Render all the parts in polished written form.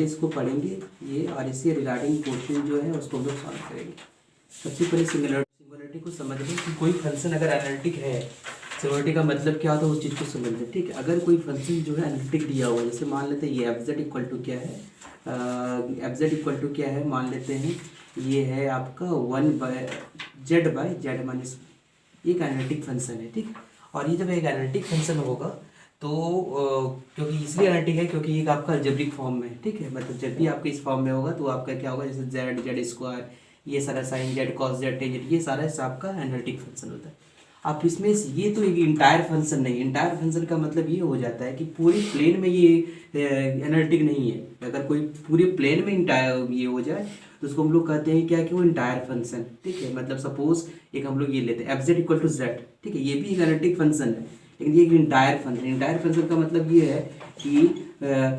सिंगुलरिटीज़ को पढ़ेंगे ये, और इससे रिगार्डिंग क्वेश्चन जो है उसको हम लोग सॉल्व करेंगे। सबसे पहले सिंगुलरिटी को समझ लें कि कोई फंक्शन अगर एनालिटिक है, सिंगुलरिटी का मतलब क्या होता है उस चीज़ को समझ लें, ठीक है। अगर कोई फंक्शन जो है एनालिटिक दिया हुआ है, जैसे मान लेते हैं ये एफ जेड इक्वल टू क्या है, एफ जेड इक्वल टू क्या है, मान लेते हैं ये है आपका 1/z/z माइनस, एक एनालिटिक फंक्शन है, ठीक है। और ये जब एक एनालिटिक फंक्शन होगा तो क्योंकि इसलिए एनालिटिक है क्योंकि एक आपका अलजेब्रिक फॉर्म में, ठीक है। मतलब जब भी आपके इस फॉर्म में होगा तो आपका क्या होगा, जैसे जेड, जेड स्क्वायर, ये सारा sine z, cos z, tan z, ये सारा आपका एनालिटिक फंक्शन होता है। आप इसमें ये तो एक इंटायर फंक्शन नहीं, इंटायर फंक्शन का मतलब ये हो जाता है कि पूरी प्लेन में ये एनालिटिक नहीं है। अगर कोई पूरे प्लेन में इंटायर ये हो जाए तो उसको हम लोग कहते हैं क्या कि वो इंटायर फंक्शन, ठीक है। मतलब सपोज एक हम लोग ये लेते हैं f z equal to z, ठीक है, ये भी एक एनालिटिक फंक्शन है, लेकिन ये एक इंटायर फंक्शन। इंटायर फंक्शन का मतलब ये है कि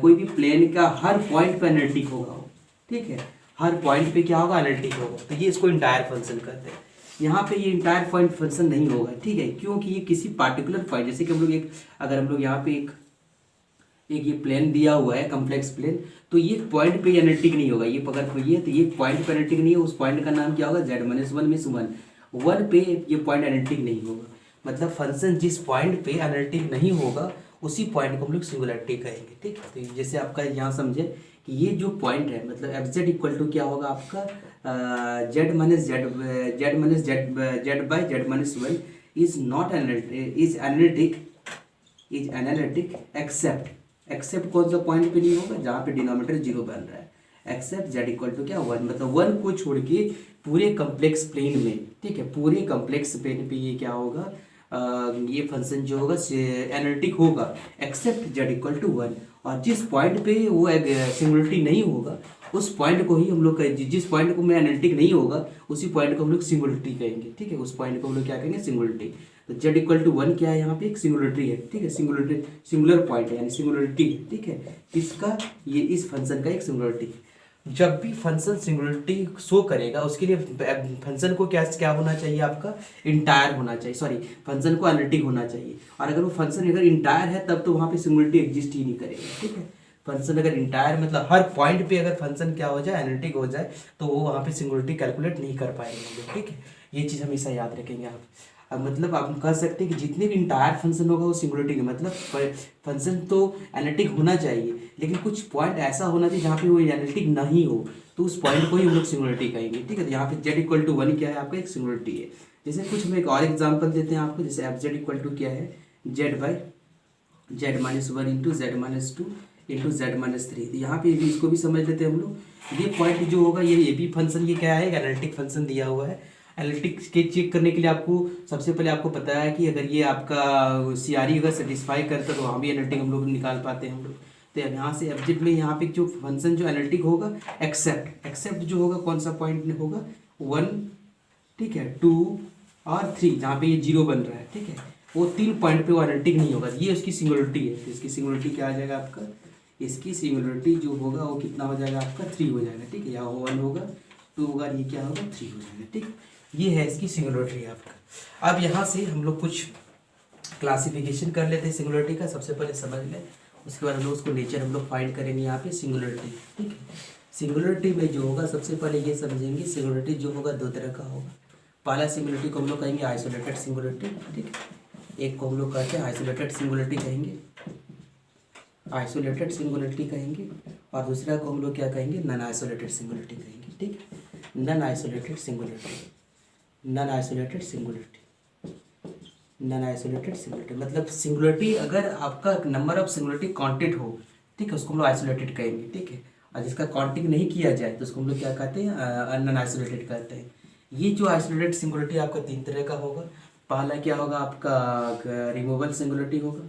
कोई भी प्लेन का हर पॉइंट पर एनालिटिक होगा, ठीक है, हर पॉइंट पे क्या होगा, एनालिटिक होगा, तो ये इसको इंटायर फंक्शन कहते हैं। यहाँ पे ये इंटायर पॉइंट फंक्शन नहीं होगा, ठीक है, क्योंकि ये किसी पार्टिकुलर पॉइंट, जैसे कि हम लोग एक, अगर हम लोग यहाँ पे एक ये प्लेन दिया हुआ है, कॉम्प्लेक्स प्लेन, तो ये पॉइंट पे एनालिटिक नहीं होगा। ये अगर कोई है तो ये पॉइंट पे एनालिटिक नहीं है, उस पॉइंट का नाम क्या होगा, जेड माइनस वन में वन, वन पे ये पॉइंट एनालिटिक नहीं होगा। मतलब फंक्शन जिस पॉइंट पे एनालिटिक नहीं होगा उसी पॉइंट को हम लोग सिंगुलरिटी कहेंगे, ठीक है। तो जैसे आपका यहाँ समझे कि ये जो पॉइंट है, मतलब एफ जेड इक्वल टू क्या होगा आपका, z minus z, z minus z, z by z minus one is not analytic, is analytic except कौन सा पॉइंट पे नहीं होगा, जहाँ पे डिनोमिनेटर जीरो बन रहा है, एक्सेप्ट जेड इक्वल टू क्या, वन। मतलब वन को छोड़ के पूरे कॉम्प्लेक्स प्लेन में, ठीक है, पूरे कॉम्प्लेक्स प्लेन पे ये क्या होगा, ये फंक्शन जो होगा एनालिटिक होगा except z equal to one. और जिस पॉइंट पे वो सिंगुलरिटी नहीं होगा उस पॉइंट को ही हम लोग जिस पॉइंट को में एनालिटिक नहीं होगा उसी पॉइंट को हम लोग सिंगुलरिटी कहेंगे, ठीक है। उस पॉइंट को हम लोग क्या कहेंगे, सिंगुलरिटी। तो जेड इक्वल टू वन क्या है, यहाँ पे एक सिंगुलरिटी है, ठीक है, सिंगुलरिटी, सिंगुलर पॉइंट है यानी सिंगुलरिटी, ठीक है, इसका ये इस फंक्शन का एक सिंगुलरिटी है। जब भी फंक्शन सिंगुलरिटी शो करेगा उसके लिए फंक्शन को क्या क्या होना चाहिए, आपका इंटायर होना चाहिए, सॉरी फंक्शन को एनालिटिक होना चाहिए। और अगर वो फंक्शन अगर इंटायर है तब तो वहाँ पे सिंगुलरिटी एग्जिस्ट ही नहीं करेगा, ठीक है। फंक्शन अगर इंटायर मतलब हर पॉइंट पे अगर फंक्शन क्या हो जाए, एनालिटिक हो जाए, तो वो वहाँ पे सिंगुलरिटी कैलकुलेट नहीं कर पाएंगे, ठीक है। ये चीज़ हमेशा याद रखेंगे आप। अब मतलब आप कह सकते हैं कि जितने भी इंटायर फंक्शन होगा वो सिंगुलरिटी का मतलब फंक्शन तो एनालिटिक होना चाहिए, लेकिन कुछ पॉइंट ऐसा होना चाहिए जहाँ पे वो एनालिटिक नहीं हो, तो उस पॉइंट को ही हम लोग सिंगुलरिटी कहेंगे, ठीक है। तो यहाँ पे जेड इक्वल टू वन क्या है, आपका एक सिंगुलरिटी है। जैसे कुछ हम एक और एग्जाम्पल देते हैं आपको, जैसे एफ जेड इक्वल टू क्या है, Z by z minus one into Z minus two into Z minus three. तो यहाँ पे भी इसको भी समझ लेते हैं हम लोग। ये पॉइंट जो होगा ये भी फंक्शन, ये क्या है, एक एनालिटिक फंक्शन दिया हुआ है। एनालिटिक्स के चेक करने के लिए आपको सबसे पहले आपको पता है कि अगर ये आपका सीआरई अगर सेटिस्फाई करता है तो वहाँ भी एनालिटिक हम लोग निकाल पाते हैं हम लोग। तो यहाँ से एब्जेक्ट में यहाँ पे जो फंक्शन जो एनालिटिक होगा एक्सेप्ट जो होगा कौन सा पॉइंट में होगा, वन, ठीक है, टू और थ्री, जहाँ पे ये जीरो बन रहा है, ठीक है, वो तीन पॉइंट पे वो एनालिटिक नहीं होगा, ये उसकी सिंगुलरिटी है। तो इसकी सिंगुलरिटी क्या आ जाएगा आपका, इसकी सिंगुलरिटी जो होगा वो कितना हो जाएगा आपका, थ्री हो जाएगा, ठीक है। यहाँ वन होगा, टू होगा, ये क्या होगा, थ्री हो जाएगा, ठीक। ये है इसकी सिंगुलरिटी आपका। अब यहाँ से हम लोग कुछ क्लासिफिकेशन कर लेते हैं सिंगुलरिटी का, सबसे पहले समझ लें, उसके बाद हम लोग उसको नेचर हम लोग फाइंड करेंगे यहाँ पे सिंगुलरिटी, ठीक है। सिंगुलरिटी में जो होगा सबसे पहले ये समझेंगे, सिंगुलरिटी जो होगा दो तरह का होगा। पहला सिंगुलरिटी को हम लोग कहेंगे आइसोलेटेड सिंगुलरिटी, ठीक है, एक को हम लोग कहते हैं आइसोलेटेड सिंगुलरिटी कहेंगे, आइसोलेटेड सिंगुलरिटी कहेंगे, और दूसरा को हम लोग क्या कहेंगे, नॉन आइसोलेटेड सिंगुलरिटी कहेंगे, ठीक है। Non isolated singularity, non isolated singularity, non isolated singularity मतलब सिंगुलरिटी अगर आपका नंबर ऑफ सिंगुलरिटी काउंटेड हो, ठीक है, उसको हम लोग आइसोलेटेड कहेंगे, ठीक है। और जिसका काउंटिंग नहीं किया जाए तो उसको हम लोग क्या कहते हैं, नॉन आइसोलेटेड कहते हैं। ये जो आइसोलेटेड सिंगुलरिटी आपका तीन तरह का होगा। पहला क्या होगा आपका, रिमूवल सिंगुलरिटी होगा,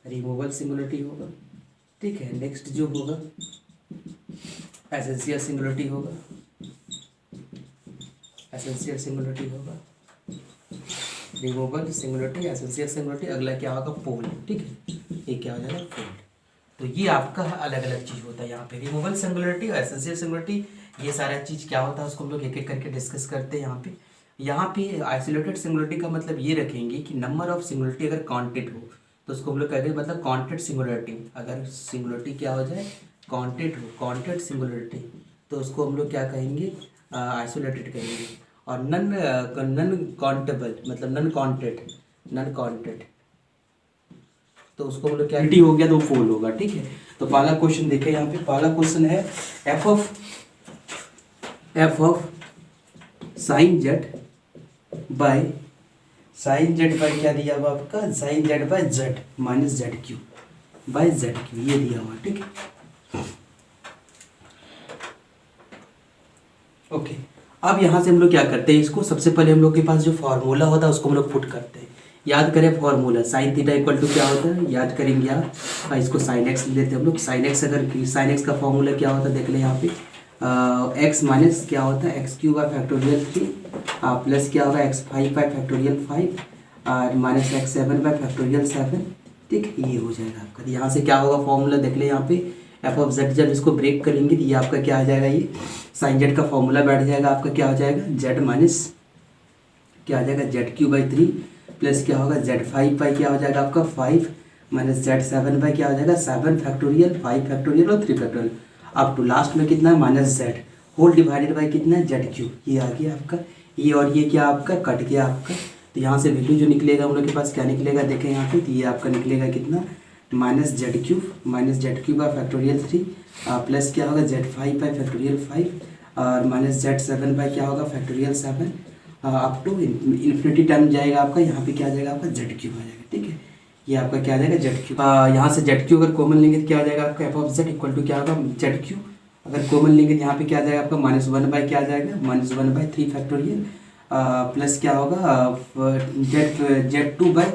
रिमूवल सिंगुलरिटी होगा, ठीक है। नेक्स्ट जो होगा एसेंशियल सिंगुलरिटी होगा, एसेंशियल सिंगुलरिटी होगा, रिमूवल सिंगुलरिटी, एसेंशियल सिंगुलरिटी। अगला क्या होगा, पोल, ठीक है, ये क्या हो जाएगा, पोल। तो ये आपका अलग अलग चीज़ होता है यहाँ पे, रिमूवल सिंगुलरिटी और एसेंशियल सिंगुलरिटी, ये सारा चीज़ क्या होता है उसको हम लोग एक एक करके डिस्कस करते हैं यहाँ पे। यहाँ पे आइसोलेटेड सिंगुलरिटी का मतलब ये रखेंगे कि नंबर ऑफ सिंगुलरिटी अगर काउंटेड हो तो उसको हम लोग कहेंगे, मतलब काउंटेड सिंगुलरिटी। अगर सिंगुलरिटी क्या हो जाए, कॉन्टेंट सिंगुलरिटी, तो उसको हम लोग क्या कहेंगे, आइसोलेटेड कहेंगे। और नन काउंटेबल मतलब नन काउंटेड, तो उसको हम लोग क्या हो गया तो फोल होगा, ठीक है। तो पहला क्वेश्चन देखें यहाँ पे, पहला क्वेश्चन है f of sine z by क्या दिया हुआ आपका, sine z by z minus z q by z q, ये दिया हुआ, ठीक है। ओके, अब यहाँ से हम लोग क्या करते हैं, इसको सबसे पहले हम लोग के पास जो फॉर्मूला होता है उसको हम लोग पुट करते हैं। याद करें formula, sine theta equal to क्या होता है, याद करेंगे आप, इसको साइन एक्स लेते हैं हम लोग। साइन एक्स, अगर साइन एक्स का फॉर्मूला क्या होता है देख लें यहाँ पे, एक्स माइनस क्या होता है x cube by factorial 3 plus क्या होगा एक्स 5 बाय फैक्टोरियल 5 और माइनस एक्स 7 बाय फैक्टोरियल 7, ठीक, ये हो जाएगा आपका। यहाँ से क्या होगा फॉर्मूला देख ले यहाँ पे, एफ ऑफ जेड, जब इसको ब्रेक करेंगे तो ये आपका क्या आ जाएगा, ये साइन जेड का फॉर्मूला बैठ जाएगा आपका, क्या हो जाएगा जेड माइनस क्या आ जाएगा जेड क्यू बाई 3 प्लस क्या होगा जेड 5 बाई क्या हो जाएगा आपका 5 माइनस जेड 7 बाई क्या हो जाएगा 7 फैक्टोरियल 5 फैक्टोरियल और 3 फैक्टोरियल अप टू लास्ट में कितना है minus z whole divided by कितना है जेड क्यू, ये आ गया आपका, ये और ये क्या आपका कट गया आपका। तो यहाँ से वैल्यू जो निकलेगा हम लोग के पास क्या निकलेगा देखें यहाँ पे, तो ये आपका निकलेगा कितना minus Z cube by factorial 3 plus क्या होगा जेड 5 बाई फैक्टोरियल 5 और माइनस जेड 7 बाई क्या होगा factorial 7 up to infinity time जाएगा आपका, यहाँ पे क्या आ जाएगा आपका जेड क्यूब आ जाएगा, ठीक है। ये आपका क्या आ जाएगा जेड क्यूब, यहाँ से जेड क्यू अगर कॉमन लेंगे तो क्या आ जाएगा आपका f of z equal to क्या होगा जेड क्यू, अगर कॉमन लेंगे तो यहाँ पे क्या आ जाएगा आपका माइनस 1 बाई क्या आ जाएगा माइनस 1 बाई 3 फैक्टोरियल प्लस क्या होगा z 2 by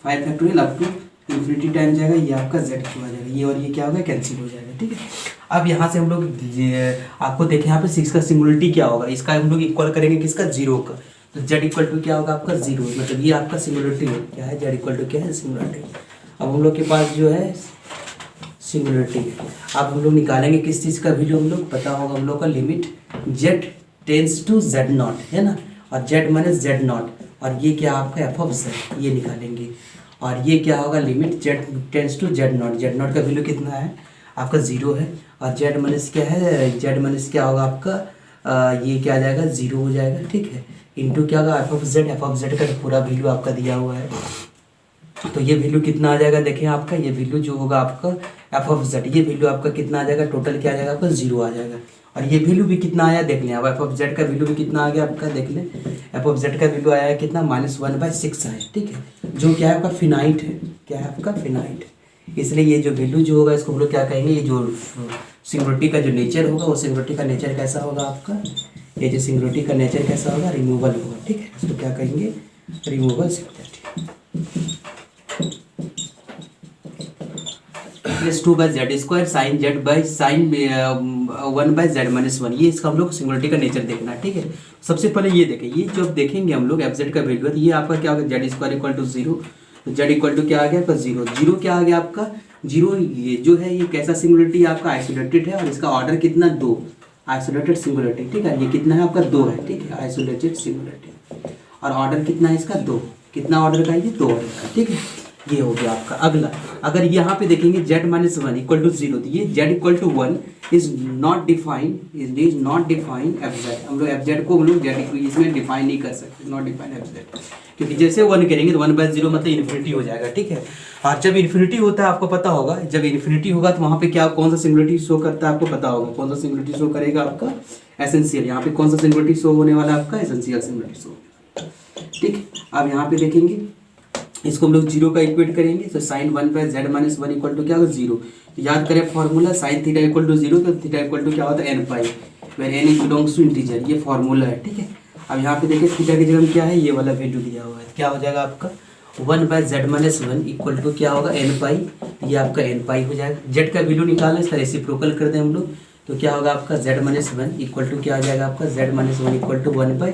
5 factorial up to infinity time जाएगा, ये आपका जेड क्यू आ जाएगा, ये और ये क्या होगा कैंसिल हो जाएगा, ठीक है। अब यहाँ से हम लोग आपको देखें यहाँ पे 6 का सिंगुलरिटी क्या होगा, इसका हम लोग इक्वल करेंगे किसका 0 का, तो जेड इक्वल टू क्या होगा आपका 0, मतलब ये आपका सिंगुलरिटी है, क्या है जेड इक्वल टू क्या है सिंगुलरिटी। अब हम लोग के पास जो है सिंगुलरिटी है, अब हम लोग निकालेंगे किस चीज़ का वैल्यू, हम लोग पता होगा हम लोग का limit z tends to z naught है ना, और जेड माइनस जेड नॉट, और ये क्या आपका एफ ऑफ जेड ये निकालेंगे, और ये क्या होगा limit z tends to z naught का वैल्यू कितना है आपका 0 है, और जेड माइनस क्या है जेड माइनस क्या होगा आपका ये क्या आ जाएगा 0 हो जाएगा, ठीक है, इंटू क्या होगा एफ ऑफ जेड का पूरा वैल्यू आपका दिया हुआ है, तो ये वैल्यू कितना आ जाएगा देखें आपका, ये वैल्यू जो होगा आपका एफ ऑफ जेड ये वैल्यू आपका कितना आ जाएगा टोटल क्या आ जाएगा आपका 0 आ जाएगा, और ये वैल्यू भी कितना आया देख लें, अब एफ ऑफ जेड का वैल्यू भी कितना आ गया आपका देख लें, एफ ऑफ जेड का वैल्यू आया है कितना -1/6 आया, ठीक है, जो क्या है आपका फिनाइट है, क्या है आपका फिनाइट, इसलिए ये जो वैल्यू जो होगा इसको हम लोग क्या कहेंगे, ये जो सिंगुलरिटी का जो नेचर होगा वो सिंगुलरिटी का नेचर कैसा होगा आपका, ये जो सिंगुलरिटी का नेचर कैसा होगा रिमूवल होगा, ठीक है, इसको क्या कहेंगे removal singularity plus 2 by Z square sine Z by sine 1 by z minus 1, ये इसका हम लोग सिंगुलरिटी का नेचर देखना है, ठीक है। सबसे पहले ये देखें, ये जब देखेंगे हम लोग एफ जेड का वैल्यू है तो ये आपका क्या होगा जेड स्क्वायर इक्वल टू 0, तो जेड इक्वल टू क्या आ गया आपका 0 क्या आ गया आपका 0, ये जो है ये कैसा सिंगुलरिटी आपका आइसोलेटेड है, और इसका ऑर्डर कितना 2 आइसोलेटेड सिंगुलरिटी, ठीक है, ये कितना है आपका 2 है, ठीक है आइसोलेटेड सिंगुलरिटी, और ऑर्डर कितना है इसका 2, कितना ऑर्डर का ये 2 ऑर्डर का, ठीक है, ये हो गया आपका। अगला अगर यहाँ पे देखेंगे z माइनस 1 इक्वल टू 0, तो ये z equal to 1 is not define f z, हम लोग एफ जेड को हम लोग जेड इसमें डिफाइन नहीं कर सकते, नॉट डिफाइन एफ जेड, क्योंकि जैसे 1 करेंगे तो 1/0 मतलब इन्फिनिटी हो जाएगा, ठीक है, और जब इन्फिनिटी होता है आपको पता होगा, जब इन्फिनिटी होगा तो वहाँ पे क्या कौन सा सिंगुलरिटी शो करता है आपको पता होगा, कौन सा सिंगुलरिटी शो करेगा आपका एसेंशियल, यहाँ पे कौन सा सिंगुलरिटी शो होने वाला है आपका एसेंशियल सिंगुलरिटी शो, ठीक। अब यहाँ पे देखेंगे इसको हम लोग 0 का इक्वेट करेंगे, तो sine 1 by z minus 1 equal to क्या होगा 0, तो याद करें formula sine theta equal to 0, तो थीटा इक्वल टू क्या होता है n pi, where n is belongs to integer, ये फॉर्मूला है, ठीक है। अब यहाँ पे देखिए थीटा की जगह क्या है ये वाला वैल्यू दिया हुआ है, क्या हो जाएगा आपका 1 by z minus 1 equal to क्या होगा n पाई, ये आपका n पाई हो जाएगा, जेड का वैल्यू निकालना इसका रेसिप्रोकल कर दें हम लोग, तो क्या होगा आपका z माइनस 1 इक्वल टू क्या आ जाएगा आपका z minus 1 equal to 1 by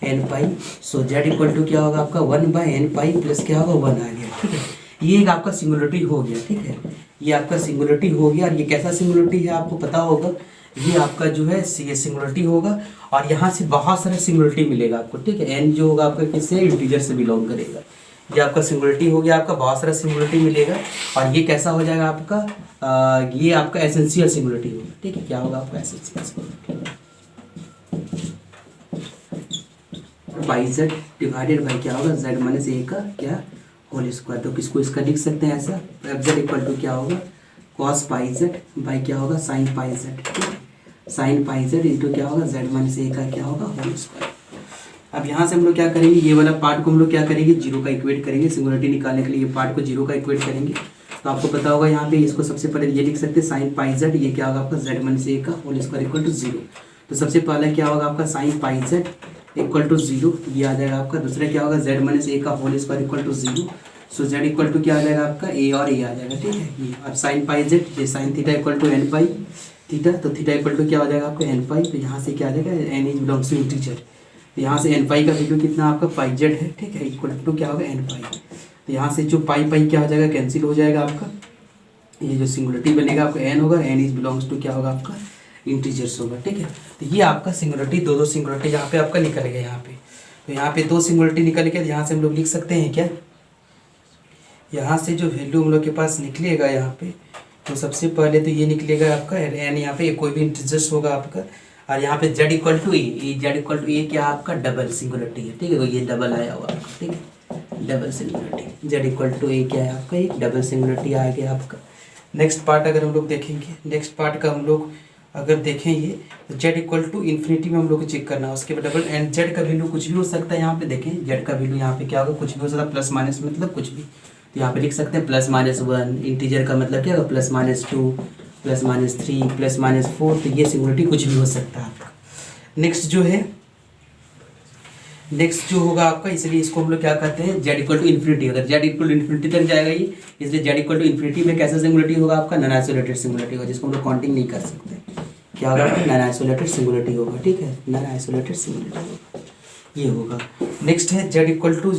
n pi, so z equal to क्या होगा आपका 1 बाई n पाई प्लस क्या होगा 1 आ गया, ठीक है, ये एक आपका सिंगुलरिटी हो गया, ठीक है, ये आपका सिंगुलरिटी हो गया, और ये कैसा सिंगुलरिटी है आपको पता होगा, ये आपका जो है ये सिंगुलरिटी होगा, और यहाँ से बहुत सारा सिंगुलरिटी मिलेगा आपको, ठीक है, n जो होगा आपका किससे इंटीजर से बिलोंग करेगा, ये आपका सिंगुलरिटी हो गया, आपका बहुत सारा सिंगुलरिटी मिलेगा। और ये कैसा हो जाएगा आपका, ये आपका एसेंशियल सिंगुलरिटी होगा, ठीक है। क्या होगा आपका essential singularity, by Z divided by क्या होगा, जेड माइनस ए का क्या होल स्क्वायर। तो किसको इसका लिख सकते हैं ऐसा, एफ जेड इक्वल टू क्या होगा, कॉस पाई जेड बाई क्या होगा, साइन पाई जेड, ठीक है। साइन पाई जेड इंटू क्या होगा, जेड माइनस ए का क्या होगा होल स्क्वायर। अब यहाँ से हम लोग क्या करेंगे, ये वाला पार्ट को हम लोग क्या करेंगे, जीरो का इक्वेट करेंगे। सिंगुलरिटी निकालने के लिए ये पार्ट को जीरो का इक्वेट करेंगे। तो आपको पता होगा यहाँ पे इसको सबसे पहले ये लिख सकते हैं साइन पाई जेड, ये क्या होगा आपका जेड माइनस ए का whole square equal to zero. तो सबसे पहले क्या होगा आपका sine pi z equal to zero, ये आ जाएगा आपका। दूसरा क्या होगा, जेड माइनस ए का whole square equal to zero. So z equal to क्या आ जाएगा आपका, ए और ए आ जाएगा, ठीक है। ये और साइन पाई जेड, ये sine theta equal to n pi theta, तो थीटा इक्वल टू क्या हो जाएगा आपका एन पाई। तो यहाँ से क्या आ जाएगा, n is belongs to integer. यहाँ से एन पाई का वैल्यू कितना आपका पाई जेड है, ठीक है, इक्वल टू क्या होगा एन पाई। तो यहाँ से जो पाई पाई क्या हो जाएगा, कैंसिल हो जाएगा आपका। ये जो सिंगुलरिटी बनेगा आपका एन होगा, एन इज बिलोंग्स टू क्या होगा आपका इंटीजर्स होगा, ठीक है। तो ये आपका सिंगुलरिटी, दो सिंगुलरिटी यहाँ पे आपका निकल गया यहाँ पे। तो यहाँ पे दो सिंगुलरिटी निकल गया, यहाँ से हम लोग लिख सकते हैं क्या, यहाँ से जो वैल्यू हम लोग के पास निकलेगा यहाँ पे, तो सबसे पहले तो ये निकलेगा आपका एन, यहाँ पे कोई भी इंटीजर्स होगा आपका। और यहाँ पे Z equal to A, Z equal to A क्या आपका डबल सिंगुलरिटी है, ठीक है। तो ये डबल आया हुआ आपका, ठीक है, double singularity. Z equal to A क्या है आपका, एक डबल सिंगुलरिटी आ गया आपका। नेक्स्ट पार्ट अगर हम लोग देखेंगे, नेक्स्ट पार्ट का हम लोग अगर देखें ये, तो जेड इक्वल टू इन्फिनिटी में हम लोग को चेक करना है, उसके बाद डबल एंड जेड का वैल्यू कुछ भी हो सकता है। यहाँ पे देखें जेड का वैल्यू यहाँ पे क्या होगा, कुछ भी हो सकता है, प्लस माइनस मतलब कुछ भी। तो यहाँ पे लिख सकते हैं प्लस माइनस वन, इंटीजर का मतलब क्या होगा plus minus two, plus minus three, plus minus four. तो ये सिंगुलरिटी कुछ भी हो सकता है आपका। नेक्स्ट जो है, नेक्स्ट जो होगा आपका, इसलिए इसको हम लोग क्या कहते हैं, जेड इक्वल टू इन्फिनिटी। अगर जेड इक्वल टू इन्फिनिटी तक जाएगा ये, इसलिए जेड इक्वल टू इन्फिनिटी में कैसा सिंगुलरिटी होगा आपका, नॉन आइसोलेटेड सिंगुलरिटी होगा, जिसको हम लोग काउंटिंग नहीं कर सकते। क्या होगा, नॉन आइसोलेटेड सिंगुलरिटी होगा, ठीक है, नॉन आइसोलेटेड सिंगुलरिटी होगा, ये होगा। नेक्स्ट है जेड इक्वल टू